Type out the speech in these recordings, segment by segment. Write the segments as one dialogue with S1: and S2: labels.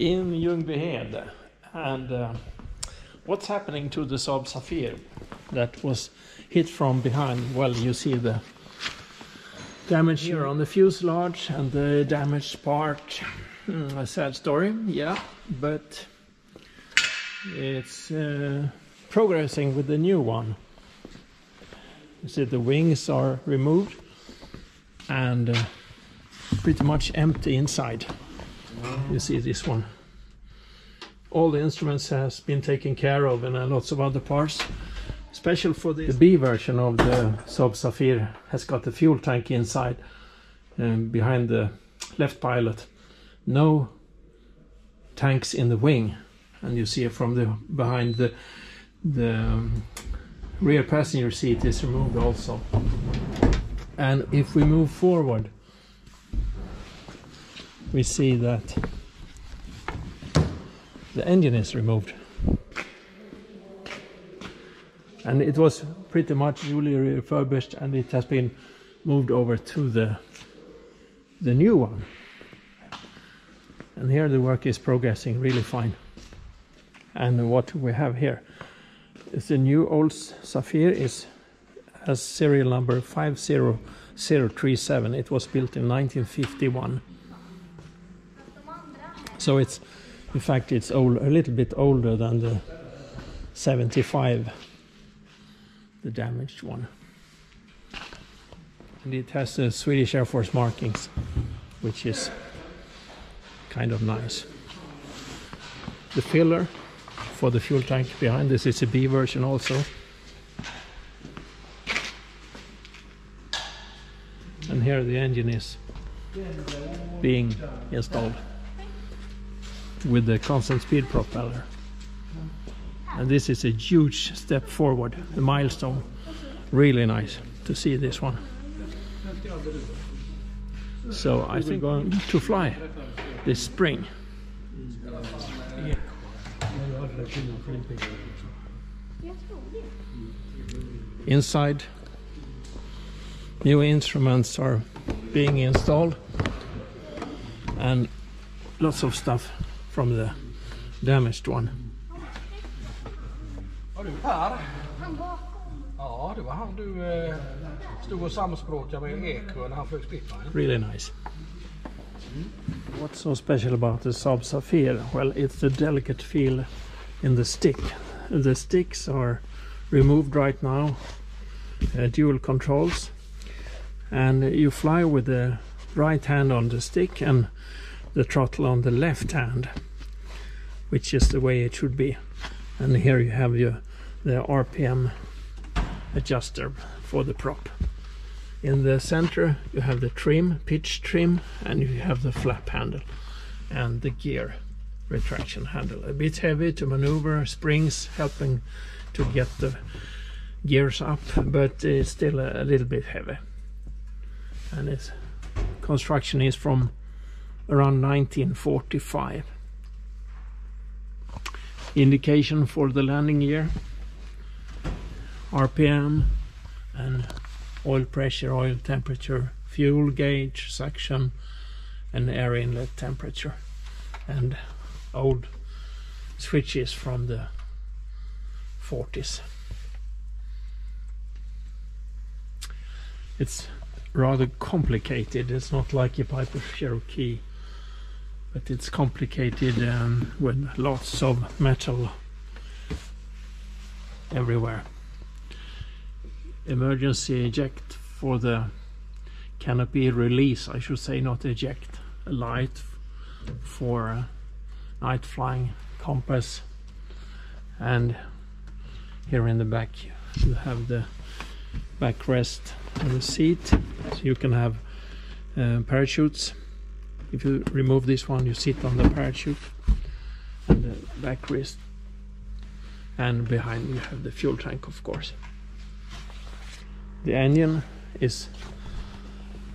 S1: in Ljungbyhed, and what's happening to the Saab Safir that was hit from behind? Well, you see the damage here on the fuselage and the damaged part. A sad story, yeah, but it's progressing with the new one. You see the wings are removed and pretty much empty inside. You see this one. All the instruments has been taken care of, and lots of other parts. Special for this. The B version of the Saab Safir has got the fuel tank inside behind the left pilot. No tanks in the wing, and you see it from the behind the rear passenger seat is removed also. And if we move forward, we see that the engine is removed, and it was pretty much newly refurbished, and it has been moved over to the new one. And here the work is progressing really fine. And what we have here is the new old Safir has serial number 50037. It was built in 1951. So it's, in fact, it's old, a little bit older than the 75, the damaged one. And it has the Swedish Air Force markings, which is kind of nice. The filler for the fuel tank behind this is a B version also. And here the engine is being installed with the constant speed propeller. And this is a huge step forward, a milestone. Really nice to see this one. So I think we're going to fly this spring. Inside, new instruments are being installed, and lots of stuff from the damaged one.
S2: Har du Per? Ja, det var han du stod och samspråkade med Eksjö när han flög Spitfire.
S1: Really nice. What's so special about the Saab Safir? Well, it's the delicate feel in the stick. The sticks are removed right now, dual controls, and you fly with the right hand on the stick and the throttle on the left hand, which is the way it should be. And here you have the RPM adjuster for the prop. In the center you have the trim, pitch trim, and you have the flap handle and the gear retraction handle. A bit heavy to maneuver, springs helping to get the gears up, but it's still a little bit heavy. And its construction is from around 1945. Indication for the landing gear, RPM, and oil pressure, oil temperature, fuel gauge, suction, and air inlet temperature, and old switches from the 40s. It's rather complicated. It's not like a Piper Cherokee, but it's complicated with lots of metal everywhere. Emergency eject for the canopy release, I should say, not eject. A light for night flying, compass, and here in the back you have the backrest on the seat, so you can have parachutes. If you remove this one, you sit on the parachute, and the backrest, and behind you have the fuel tank, of course. The engine is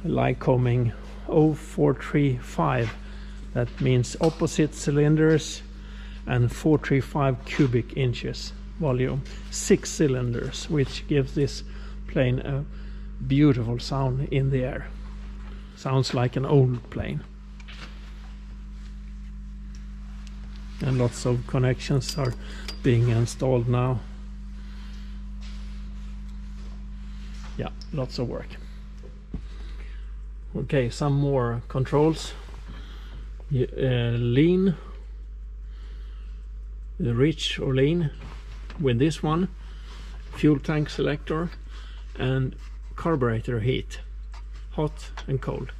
S1: a Lycoming 0435. That means opposite cylinders and 435 cubic inches volume. 6 cylinders, which gives this plane a beautiful sound in the air. Sounds like an old plane. and lots of connections are being installed now. Yeah, lots of work. Okay, some more controls. Lean, rich or lean with this one, fuel tank selector, and carburetor heat, hot and cold.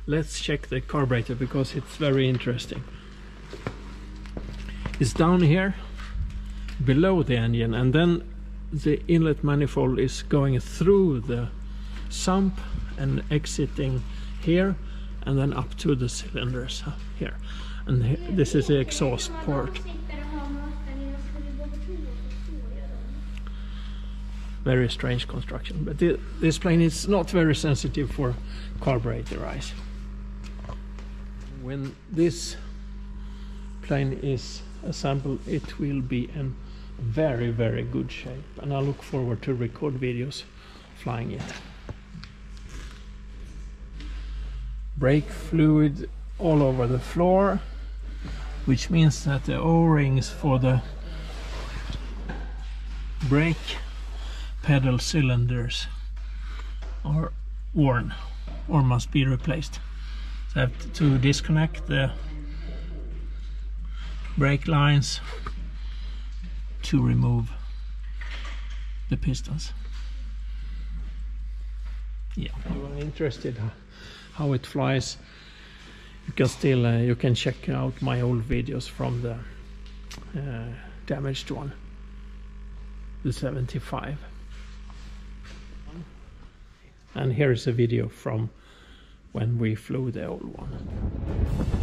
S1: Let's check the carburetor because it's very interesting. It's down here below the engine, and then the inlet manifold is going through the sump and exiting here, and then up to the cylinders here. And this is the exhaust port. Very strange construction, but this plane is not very sensitive for carburetor rise. When this plane is assembled, it will be in very, very good shape, and I look forward to record videos flying it. Brake fluid all over the floor, which means that the O-rings for the brake pedal cylinders are worn or must be replaced. So I have to disconnect the brake lines to remove the pistons. Yeah, if you are interested how it flies, you can still you can check out my old videos from the damaged one, the 75. And here is a video from when we flew the old one.